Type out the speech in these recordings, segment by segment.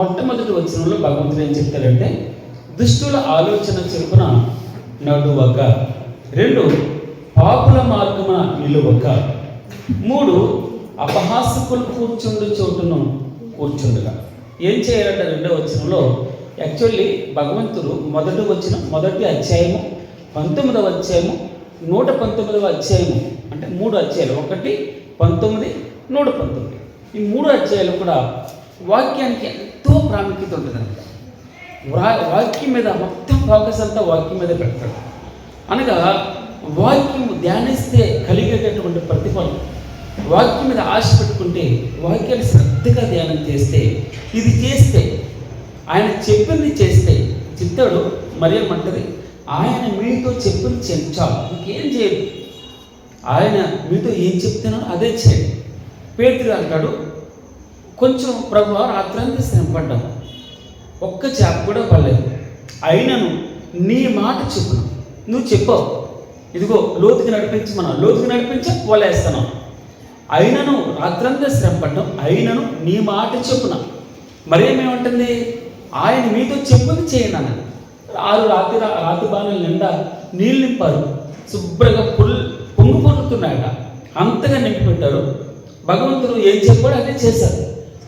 మొట్టమొదటి వచనంలో భగవంతుడు ఏం చెప్తాడంటే, దుష్టుల ఆలోచన చెప్పున నడువక, 2 పాపుల మార్గమున నిలువక, 3 అపహాసకులు కూర్చుండు చోటును కూర్చుండుగా. ఏం చేయాలంటే రెండో వచనంలో యాక్చువల్లీ భగవంతుడు మొదటి అధ్యాయము 19వ అధ్యాయము 119వ అధ్యాయము అంటే 3 అధ్యాయాలు, 1, 19, 119, ఈ 3 అధ్యాయాలు కూడా వాక్యానికి ఎంతో ప్రాముఖ్యత ఉంటుందంట. వాక్యం మీద మొత్తం ఫోకస్ అంతా వాక్యం మీద పెడతాడు. అనగా వాక్యము ధ్యానిస్తే కలిగేటటువంటి ప్రతిఫలం, వాక్యం మీద ఆశ పెట్టుకుంటే, వాక్యాన్ని శ్రద్ధగా ధ్యానం చేస్తే, ఇది చేస్తే, ఆయన చెప్పింది చేస్తే, చిత్తాడు మరియమ్మంటది, ఆయన మీతో చెప్పింది చాలు, ఇంకేం చేయదు. ఆయన మీతో ఏం చెప్తున్నాడో అదే చేయండి. పేతురు అంటాడు, కొంచెం ప్రభువా రాత్రంతా శ్రమపడ్డాం, ఒక్క చేప కూడా పడలేదు, అయినను నీ మాట చెప్పును, నువ్వు చెప్పావు, ఇదిగో లోతుకి నడిపించా వలేస్తున్నాం, అయినను రాత్రంతా శ్రమపడ్డాం, అయినను నీ మాట చెప్పున. మరేమేమంటుంది, ఆయన మీతో చెప్పుని చేయండి అన్నది. 6 రాతి బాణాల నిండా నీళ్ళు నింపారు, శుభ్రంగా పొంగు పొంగుతున్నాయట, అంతగా నింపి పెట్టారు. భగవంతుడు ఏం చెప్పాడో అదే చేశారు.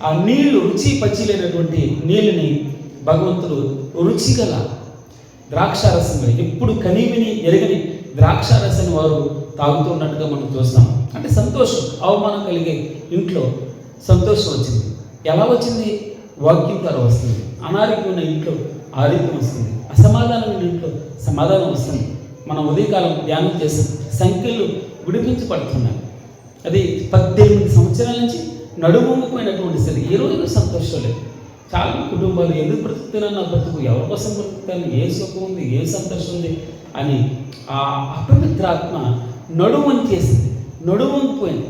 ఆ నీళ్లు రుచి పచ్చి లేనటువంటి నీళ్ళని భగవంతుడు రుచిగల ద్రాక్షారసం, ఎప్పుడు కనీవిని ఎరగని ద్రాక్షారసాన్ని వారు తాగుతున్నట్టుగా మనం చూస్తాం. అంటే సంతోషం, అవమానం కలిగే ఇంట్లో సంతోషం వచ్చింది. ఎలా వచ్చింది? వాక్యం ద్వారా వస్తుంది. అనారోగ్యం ఉన్న ఇంట్లో ఆరోగ్యం వస్తుంది, అసమాధానమైన ఇంట్లో సమాధానం వస్తుంది. మనం ఉదయకాలం ధ్యానం చేసి సంఖ్యలు విడిపించబడుతున్నాయి. అది 18 సంవత్సరాల నుంచి నడుమొంగిపోయినటువంటి స్థితి. ఏ రోజు సంతోషం లేదు. చాలా కుటుంబాలు ఎందుకు బ్రతుకుతున్నాను, నా బ్రతుకు ఎవరి కోసం బ్రతుకుతాను, ఏ సుఖం ఉంది, ఏ సంతోషం ఉంది అని ఆ అపవిత్రాత్మ నడుమొంచేసింది, నడుమొంగిపోయింది.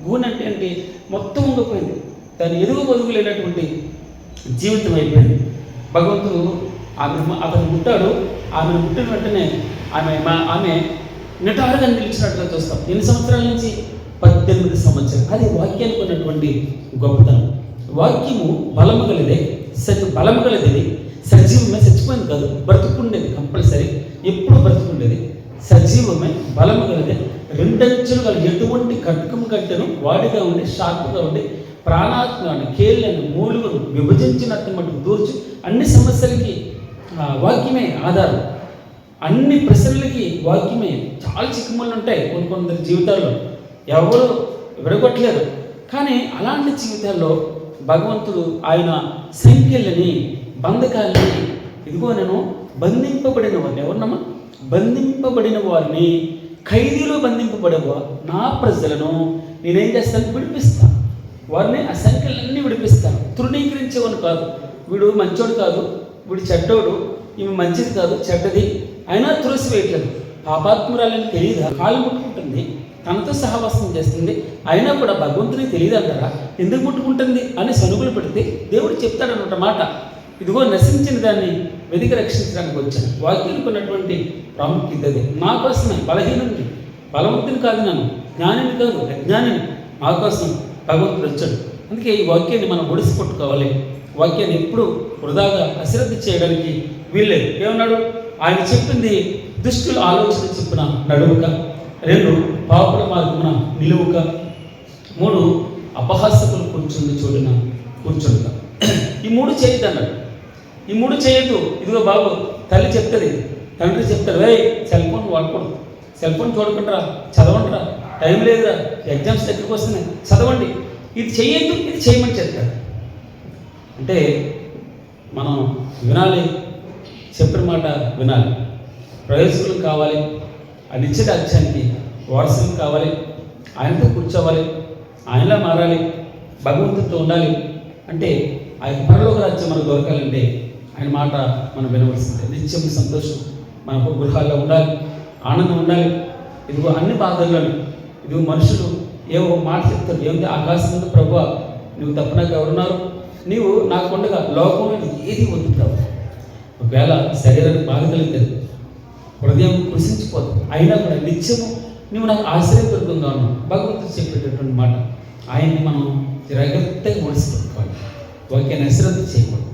గూని అంటే మొత్తం ఉండిపోయింది. దాని ఎదుగులేనటువంటి జీవితం అయిపోయింది. భగవంతుడు అతను ముట్టాడు, ఆమెను ముట్టిన వెంటనే ఆమె నిటారుగా నిలిచినట్లుగా చూస్తాం. ఎన్ని సంవత్సరాల నుంచి? 18 సంవత్సరాలు. అది వాక్యానికి ఉన్నటువంటి గొప్పతనం. వాక్యము బలము గలదే, సజీవమే, చచ్చిపోయింది కాదు, బ్రతుకుండేది, కంపల్సరీ ఎప్పుడు బ్రతుకుండేది, సజీవమే, బలము గలదే, 2 అంచులు గల ఎటువంటి కట్టుకము కంటేను వాడిగా ఉండి, షార్ప్గా ఉండి, ప్రాణాత్మని, కేళ్ళను, మూలుగును విభజించినట్టు మటుకు దూర్చు. అన్ని సమస్యలకి వాక్యమే ఆధారం, అన్ని ప్రశ్నలకి వాక్యమే. చాలా చిక్కుముళ్ళు ఉంటాయి కొందరి జీవితాల్లో, ఎవరు విడగొట్టలేరు. కానీ అలాంటి జీవితాల్లో భగవంతుడు ఆయన సంఖ్యలని, బంధకాలని, ఇదిగో నేను బంధింపబడిన వారిని, ఎవరినమ్మా? బంధింపబడిన వారిని, ఖైదీలో బంధింపబడేవా నా ప్రజలను నేనేం చేస్తాను? విడిపిస్తాను. వారిని ఆ సంఖ్యలన్నీ విడిపిస్తాను. తృణీకరించేవాడు కాదు, వీడు మంచోడు కాదు, వీడు చెడ్డోడు, ఈమె మంచిది కాదు, చెడ్డది, అయినా తులసి వేయట్లేదు. పాపాత్మురాలని తెలియదా? కాలు ముట్టుకుంటుంది, తనతో సహవాసం చేస్తుంది, అయినా కూడా భగవంతునికి తెలియదు అంటారా? ఎందుకు ముట్టుకుంటుంది అని సనుగులు పెడితే దేవుడు చెప్తాడన్నమాట మాట, ఇదిగో నశించిన దాన్ని వెతికి రక్షించడానికి వచ్చాను. వాక్యానికి ఉన్నటువంటి ప్రాముఖ్యత అదే. నా కోసమే, బలహీనుడిని, బలవంతుని కాదు, నన్ను జ్ఞానిని కాదు, అజ్ఞానిని, నా కోసం భగవంతుడు వచ్చాడు. అందుకే ఈ వాక్యాన్ని మనం ఒడిసి పట్టుకోవాలి. వాక్యాన్ని ఎప్పుడు వృధాగా అశ్రద్ధ చేయడానికి వీల్లేదు. ఏమన్నాడు? ఆయన చెప్పింది దుష్టుల ఆలోచన చెప్పున నడువుక, 2 పాపుల మార్గమున నిలువుక, 3 అపహాసకులు కూర్చుండి చోటున కూర్చుండుక. ఈ 3 చేయొద్దు అన్నాడు. ఈ 3 చేయొద్దు. ఇదిగో బాబు, తల్లి చెప్తుంది, తండ్రి చెప్తాడు, సెల్ ఫోన్ వాడకూడదు, సెల్ ఫోన్ చూడకుండా చదవండిరా, టైం లేదురా, ఎగ్జామ్స్ దగ్గరికి వస్తున్నాయి, చదవండి, ఇది చేయొద్దు, ఇది చేయమని చెప్తాడు. అంటే మనం వినాలి, చెప్పిన మాట వినాలి, ప్రయోజకులు కావాలి, ఆ నిశ్చితార్థానికి వారసులు కావాలి, ఆయనతో కూర్చోవాలి, ఆయనలా మారాలి, భగవంతుడితో ఉండాలి. అంటే ఆయన పరలోక రాజ్యం మనకు దొరకాలంటే ఆయన మాట మనం వినవలసిందే. నిత్యం సంతోషం మనకు గృహాల్లో ఉండాలి, ఆనందం ఉండాలి. ఇదిగో అన్ని బాధల్లోని, ఇదిగో మనుషులు ఏవో మాట చెప్తారు, ఏమిటి ఆకాశం ముందు ప్రభువా నువ్వు తప్ప నాకు ఎవరున్నారు, నీవు నాకుండగా లోకంలో ఏది వదులుతావు. ఒకవేళ శరీరానికి బాధ కలుగుతుంది, హృదయం కృషించిపోతుంది, అయినా కూడా నిత్యము నువ్వు నాకు ఆశ్చర్యపడుతుందా ఉన్నావు. భగవంతుడు చెప్పేటటువంటి మాట. ఆయన్ని మనం జాగ్రత్తగా మనసు పెట్టుకోవాలి. వాక్యాన్ని అశ్రద్ధ చేయకూడదు.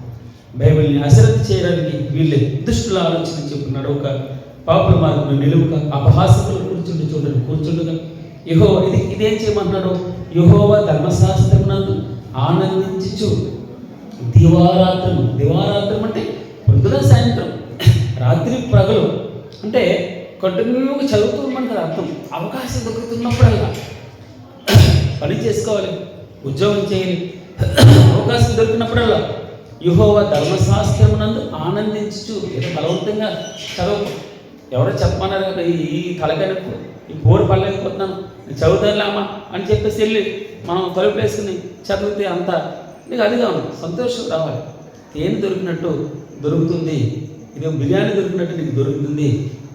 బైబిల్ని అశ్రద్ధ చేయడానికి వీళ్ళే. దుష్టుల ఆలోచన చెప్పున్నాడు. ఒక పాపుల మార్గంలో నిలువుక అపహాసకులు కూర్చుండగా యెహోవా ఇదేం చేయమంటున్నాడు? యెహోవా ధర్మశాస్త్రమునందు ఆనందించుచు దివారాత్రం అంటే పొద్దున సాయంత్రం రాత్రి పగలు అంటే కంటిన్యూగా చదువుతూ ఉన్నాం కదా అర్థం. అవకాశం దొరుకుతున్నప్పుడల్లా పని చేసుకోవాలి, ఉద్యోగం చేయాలి. అవకాశం దొరికినప్పుడల్లా యెహోవా ధర్మశాస్త్రమునందు ఆనందించు. ఏదో బలవంతంగా చదవకు. ఎవరో చెప్పమన్నారు కదా, ఈ తలకాయకు ఈ బోరు పడలేకపోతున్నాను, నేను చదువుతానులేమా అని చెప్పేసి వెళ్ళి మనం తలుపు వేసుకుని చదివితే అంత నీకు అది కావాలి, సంతోషం రావాలి. తేనె దొరికినట్టు దొరుకుతుంది, ఇదే బిర్యానీ దొరికినట్టు నీకు దొరుకుతుంది.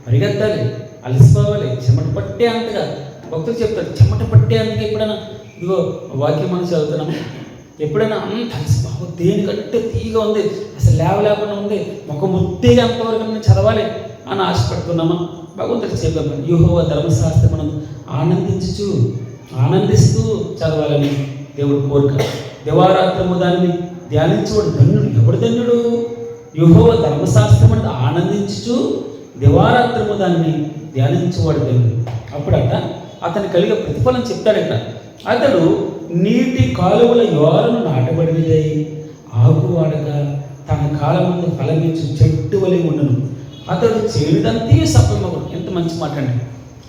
పరిగెత్తాలి, అలసిపోవాలి, చెమట పట్టే అంతగా. భక్తులు చెప్తారు చెమట పట్టే అంతగా. ఎప్పుడైనా ఇదిగో వాక్యం మనం చదువుతున్నాము, ఎప్పుడైనా అంత అలసిపోవు, దేనికంటే తీగా ఉంది, అసలు లేవలేకుండా ఉంది, ఒక ముద్దేగా అంతవరకు నేను చదవాలి అని ఆశపడుతున్నామా? భగవంతుడు చెప్పాము యెహోవా ధర్మశాస్త్రమునందు ఆనందిస్తూ చదవాలని దేవుడు కోరిక. దివారాత్రము దానిని ధ్యానించేవాడు ధన్యుడు. ఎవడు ధన్యుడు? యెహోవా ధర్మశాస్త్రమునందు ఆనందించుచు దివారాత్రము దాన్ని ధ్యానించేవాడు ధన్యుడు. అప్పుడట అతను కలిగే ప్రతిఫలం చెప్తాడట. అతడు నీటి కాలువల యోరను నాటబడినదై ఆకువాడగా తన కాలమందు ఫలమిచ్చు చెట్టు వలె ఉండను. అతడు చేయదంతే సఫలమగును. ఎంత మంచి మాట అండి.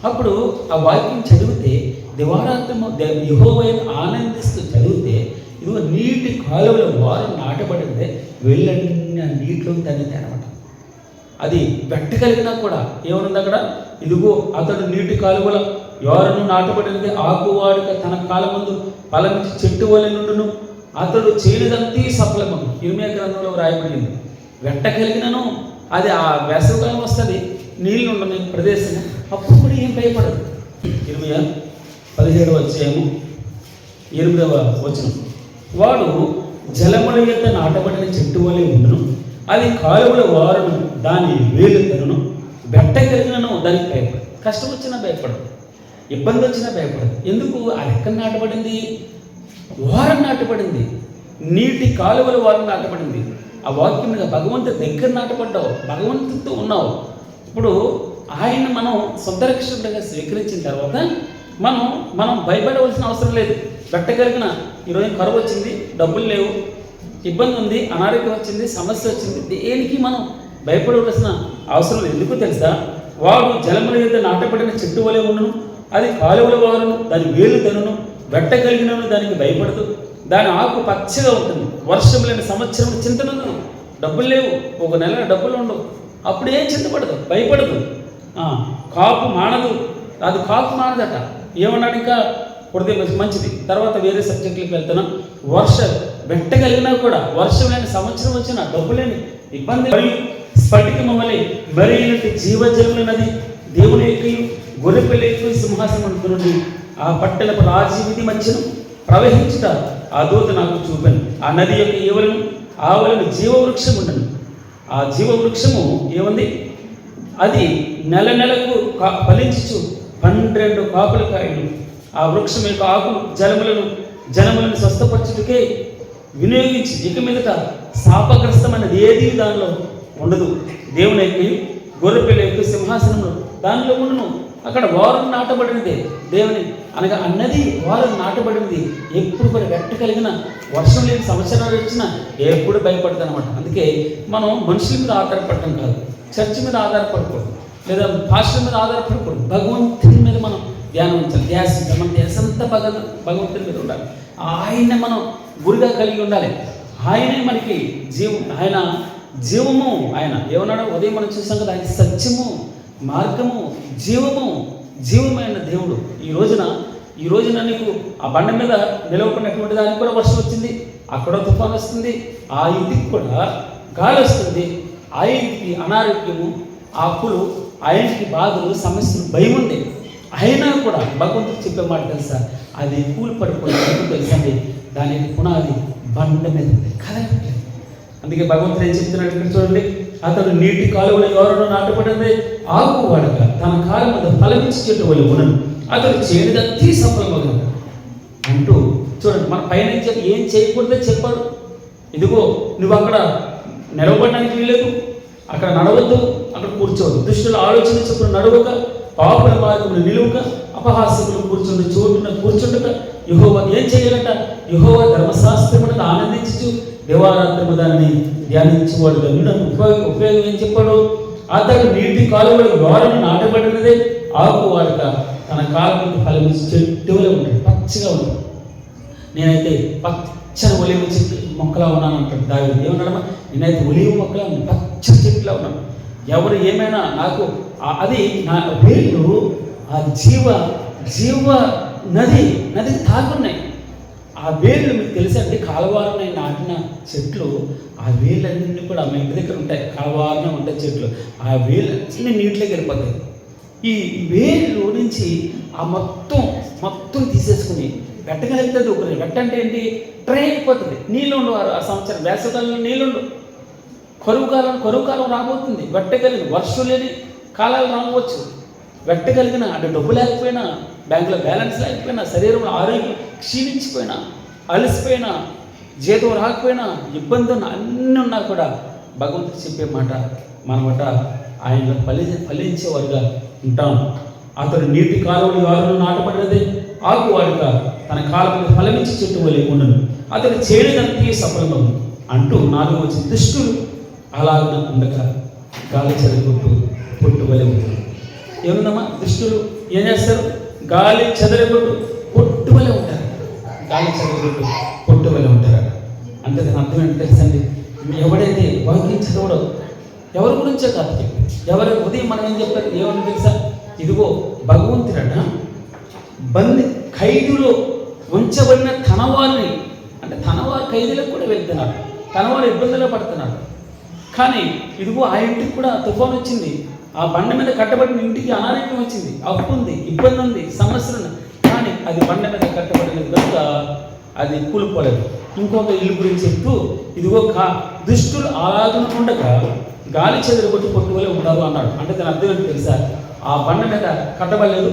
అప్పుడు ఆ వాక్యం చదివితే దివారాత్రము యెహోవాను ఆనందిస్తూ చదివితే ఇదిగో నీటి కాలువల వారు నాటబడిందే వెళ్ళన్నీ ఆ నీటిలో దాన్ని తేనమాట. అది పెట్టగలిగినా కూడా ఏమనుంది అక్కడ? ఇదిగో అతడు నీటి కాలువల యోరను నాటబడినది ఆకువాడుక తన కాలమందు ఫలమిచ్చి చెట్టు వలె నుండును. అతడు చేయదంతే సఫలమగు. ఇర్మీయా గ్రంథంలో రాయబడింది. వెట్టగలిగినను అది ఆ వేసవికాలం వస్తుంది, నీళ్ళు ఉండని ప్రదేశం, అప్పుడు కూడా ఏం భయపడదు. ఇర్మీయా 17వ అధ్యాయము 8వ వచనం. వాడు జలముల యొక్క నాటబడిన చెట్టు వలె ఉండును, అది కాలువల వారును దాని వేలు తరును. వెట్టగలిగినను దానికి భయపడదు. కష్టం వచ్చినా భయపడదు, ఇబ్బంది వచ్చినా భయపడదు. ఎందుకు? అది ఎక్కడ నాటబడింది? వారం నాటబడింది. నీటి కాలువల వారం నాటబడింది. ఆ వాక్యం మీద భగవంతుడి దగ్గర నాటపడ్డావు, భగవంతుడితో ఉన్నావు. ఇప్పుడు ఆయన మనం సొంత రక్షకుడిగా స్వీకరించిన తర్వాత మనం భయపడవలసిన అవసరం లేదు. పెట్టగలిగిన ఈరోజు కరువు వచ్చింది, డబ్బులు లేవు, ఇబ్బంది ఉంది, అనారోగ్యం వచ్చింది, సమస్య వచ్చింది, దేనికి మనం భయపడవలసిన అవసరం లేదు. ఎందుకు తెలుసా? వాడు జలముల యొక్క నాటబడిన చెట్టు వలె ఉండును, అది కాలువల వారును దాని వేలు తనును. వెట్టగలిగినను దానికి భయపడదు, దాని ఆకు పచ్చగా ఉంటుంది. వర్షం లేని సంవత్సరం చింతనుండదు. డబ్బులు లేవు, ఒక నెల డబ్బులు ఉండవు, అప్పుడు ఏం చింతపడదు, భయపడదు. కాపు మానదు, అది కాపు మానదట. ఏమన్నాడు ఇంకా? హృదయం మంచిది. తర్వాత వేరే సబ్జెక్టులకు వెళ్తున్నాం. వెట్టగలిగినా కూడా వర్షం లేని సంవత్సరం వచ్చినా డబ్బు లేని ఇబ్బంది, మరియు స్ఫటికము వలె మరైనటి జీవజలములనది దేవుని యొక్క గొర్రెపిల్ల యొక్క సింహాసనం నుండి ఆ పట్టణపు రాజీవిధి మధ్యను ప్రవహించుట ఆ దూత నాకు చూపాను. ఆ నది యొక్క ఏవలను ఆవలను జీవవృక్షం ఉండను. ఆ జీవవృక్షము ఏముంది? అది నెల నెలకు ఫలించుచు 12 కాపుల కాయలు. ఆ వృక్షం యొక్క ఆకులు జనములను స్వస్థపరచుటకే వినియోగించి ఇక మీదట శాపగ్రస్తమైనది ఏది దానిలో ఉండదు. దేవుని యొక్క గొర్రెపిల్ల యొక్క సింహాసనంలో దానిలో ఉండును. అక్కడ వారం నాటబడినదే దేవుని అనగా అన్నది వారం నాటబడినది. ఎప్పుడు కూడా వెట్టగలిగిన వర్షం లేని సంవత్సరాలు వచ్చినా ఎప్పుడు భయపడతాను అనమాట. అందుకే మనం మనుషుల మీద ఆధారపడటం కాదు, చర్చి మీద ఆధారపడకూడదు, లేదా భాషల మీద ఆధారపడకూడదు. భగవంతుని మీద మనం ధ్యానం ఉంచాలి. మన ధ్యాసంతా భగవంతుని మీద ఉండాలి. ఆయన్ని మనం గురిగా కలిగి ఉండాలి. ఆయనే మనకి ఆయన జీవము. ఆయన ఏమన్నాడో ఉదయం మనం చూసాం కదా, ఆయన సత్యము, మార్గము, జీవమైన దేవుడు. ఈ రోజున నీకు ఆ బండ మీద నిలవకున్నటువంటి దానికి కూడా వర్షం వచ్చింది, అక్కడ తుఫాను వస్తుంది, ఆ ఇంటికి కూడా గాలి వస్తుంది, ఆ ఇంటికి అనారోగ్యము, ఆ అప్పులు, ఆ ఇంటికి బాధలు, సమస్యలు, భయం ఉంది. అయినా కూడా భగవంతుడు చెప్పే మాట తెలుసా? అది కూలి పడిపోయింది తెలుసండి, దానికి పునాది బండ మీద కదలట్లేదు. అందుకే భగవంతుడు ఏం చెప్తున్నాడు ఇక్కడ చూడండి. అతడు నీటి కాలువల యోరను నాటబడింది ఆకువాడక తన కాలం మీద ఫలమిచ్చి చెట్టు వలె ఉండను. అతడు చేయనిదంతా సఫలమగును అంటూ చూడండి. మన పైన ఏం చేయకూడదే చెప్పాడు. ఇదిగో నువ్వు అక్కడ నిలవబడడానికి వీల్లేదు, అక్కడ నడవద్దు, అక్కడ కూర్చోవద్దు. దుష్టుల ఆలోచన చొప్పున నడవక, పాపుల మార్గమును నిలువక, అపహాస్యములు కూర్చుండి చోటున కూర్చుండక యెహోవా ఏం చేయాలట? యెహోవా ధర్మశాస్త్రమును ఆనందించు దివారాత్రము దానిని ధ్యానించేవాడు ధన్యుడు. ఉపయోగం ఏం చెప్పాడు? అతడు నీటి కాలువల ద్వారాన్ని నాటబడినదే ఆకు వాడక తన కాలువలకు ఫలమిచ్చి చెట్టు వలె ఉంటాడు, పచ్చగా ఉంటాడు. నేనైతే పచ్చని ఒలివ చెట్టు మొక్కలా ఉన్నాను అంటాడు దావీదు. ఏమన్నాడమ్మా? నేనైతే ఒలివ మొక్కలా ఉన్నాను, పచ్చని చెట్టులా ఉన్నాను. ఎవరు ఏమైనా నాకు అది నా వేళ్ళు ఆ జీవ నదికి తాగున్నాయి. ఆ వేళ్ళు మీకు తెలుసండి, కాలువారని నాటిన చెట్లు ఆ వేళ్ళన్నీ కూడా మా ఇంటి దగ్గర ఉంటాయి. కాలువారనే ఉంటాయి చెట్లు. ఆ వేళ్ళన్నీ నీటిలోకి వెళ్ళిపోతాయి. ఈ వేళ్ళు నుంచి ఆ మొత్తం తీసేసుకుని వెట్టగలుగుతుంది. ఒకరి వెట్ట అంటే ఏంటి? ట్రై అయిపోతుంది. నీళ్ళు ఉండవు ఆ సంవత్సరం. వేసవికాలంలో నీళ్ళుండు. కరువు కాలం రాబోతుంది. వెట్టగలిగిన వర్షం లేని కాలాలు రావచ్చు. వెట్టగలిగిన అంటే డబ్బు లేకపోయినా, బ్యాంకులో బ్యాలెన్స్ లేకపోయినా, శరీరంలో ఆరోగ్యం క్షీణించిపోయినా, అలసిపోయినా, జీతం రాకపోయినా, ఇబ్బందులు అన్నీ ఉన్నా కూడా భగవంతుడు చెప్పే మాట మనమాట ఆయన ఫలించేవారుగా ఉంటాం. అతడు నీటి కాలువలు వారును నాటబడినది ఆకు వాడుక తన కాలంలో ఫలమించి చెట్టు వలె ఉండను. అతడు చేయడంతే సఫలమను అంటూ 4వ వచనం. దుష్టులు అలాగ ఉండక గాలి చెదరగొట్టు పొట్టు వలె ఉంటుంది. ఏముందమ్మా? దుష్టులు ఏం చేస్తారు? గాలి చెదరగొట్టు పొట్టు వలె ఉంటారు. గాలి చెదరగొట్టు పొట్టు వలె ఉంటారు అంటే దాని అర్థం ఏంటో తెలుసండి? ఎవడైతే వాక్యం చదవడో ఎవరి గురించో కాదు చెప్పి, ఎవరి ఉదయం మనం ఏం చెప్పారు? ఏమని తెలుసా? ఇదిగో భగవంతుడట ఖైదులో ఉంచబడిన తనవారిని, అంటే తనవారు ఖైదులకు కూడా వెళ్తున్నారు, తనవారు ఇబ్బందుల్లో పడుతున్నారు. కానీ ఇదిగో ఆ ఇంటికి కూడా తుఫాను వచ్చింది. ఆ బండ మీద కట్టబడిన ఇంటికి అనారోగ్యం వచ్చింది, అప్పు ఉంది, ఇబ్బంది ఉంది, సమస్యలు ఉన్నాయి. కానీ అది బండ మీద కట్టబడినది కనుక అది కూలిపోలేదు. ఇంకొక ఇల్లు గురించి చెప్తూ ఇదిగో దుష్టులు అలాగ ఉండక గాలి చెదరగొట్టి పొట్టువలే ఉంటారు అన్నాడు. అంటే దాని అర్థం ఏంటో తెలుసా? ఆ బండ మీద కట్టబడలేదు,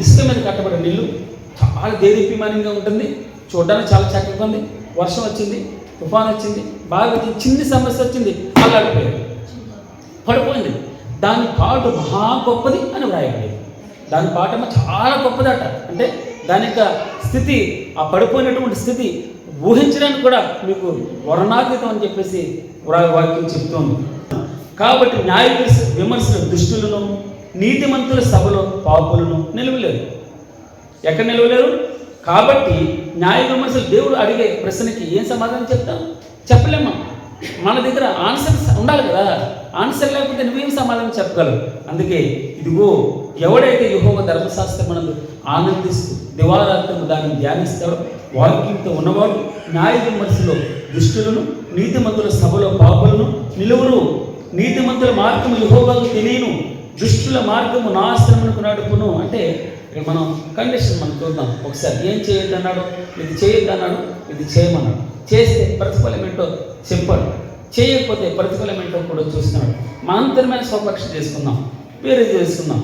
ఇసుక మీద కట్టబడిన ఇల్లు చాలా దేదీప్యమానంగా ఉంటుంది, చూడడానికి చాలా చక్కగా ఉంది. వర్షం వచ్చింది, తుఫాన్ వచ్చింది, బాగా చిన్న సమస్య వచ్చింది, అలాడిపోయింది, పడిపోయింది. దాని పాటు మహా గొప్పది అని వ్రాయబడింది. దాని పాటేమో చాలా గొప్పదట. అంటే దాని యొక్క స్థితి, ఆ పడిపోయినటువంటి స్థితి ఊహించడానికి కూడా మీకు వర్ణాతీతం అని చెప్పేసి వాక్యం చెప్తోంది. కాబట్టి న్యాయ విమర్శల దుష్టులను, నీతిమంతుల సభలో పాపులను నిలవలేరు. ఎక్కడ నిలవలేరు? కాబట్టి న్యాయ విమర్శలు దేవుడు అడిగే ప్రశ్నకి ఏం సమాధానం చెప్తాం? చెప్పలేమా? మన దగ్గర ఆన్సర్ ఉండాలి కదా. ఆన్సర్ లేకపోతే నువ్వేం సమాధానం చెప్పగలవు? అందుకే ఇదిగో ఎవడైతే యెహోవా ధర్మశాస్త్రమునందు ఆనందిస్తూ దివారాత్రము దాన్ని ధ్యానిస్తాడో వాక్యంతో ఉన్నవాడు న్యాయ విమర్శలో దుష్టులను, నీతిమంతుల సభలో పాపులను నిలువురు. నీతిమంతుల మార్గము యెహోవాకు తెలియను, దుష్టుల మార్గము నాశనమునకు నడుపును. అంటే ఇక్కడ మనం కండిషన్ మనం చూద్దాం ఒకసారి. ఏం చేయొద్దు అన్నాడు? ఇది చేయొద్దు అన్నాడు, ఇది చేయమన్నాడు. చేస్తే ప్రతిఫలం ఏంటో చెప్పాడు, చేయకపోతే ప్రతిఫలం ఏంటో కూడా చూస్తున్నాడు. మా అంతరమైన స్వపక్ష చేసుకుందాం, వేరే చేసుకుందాం.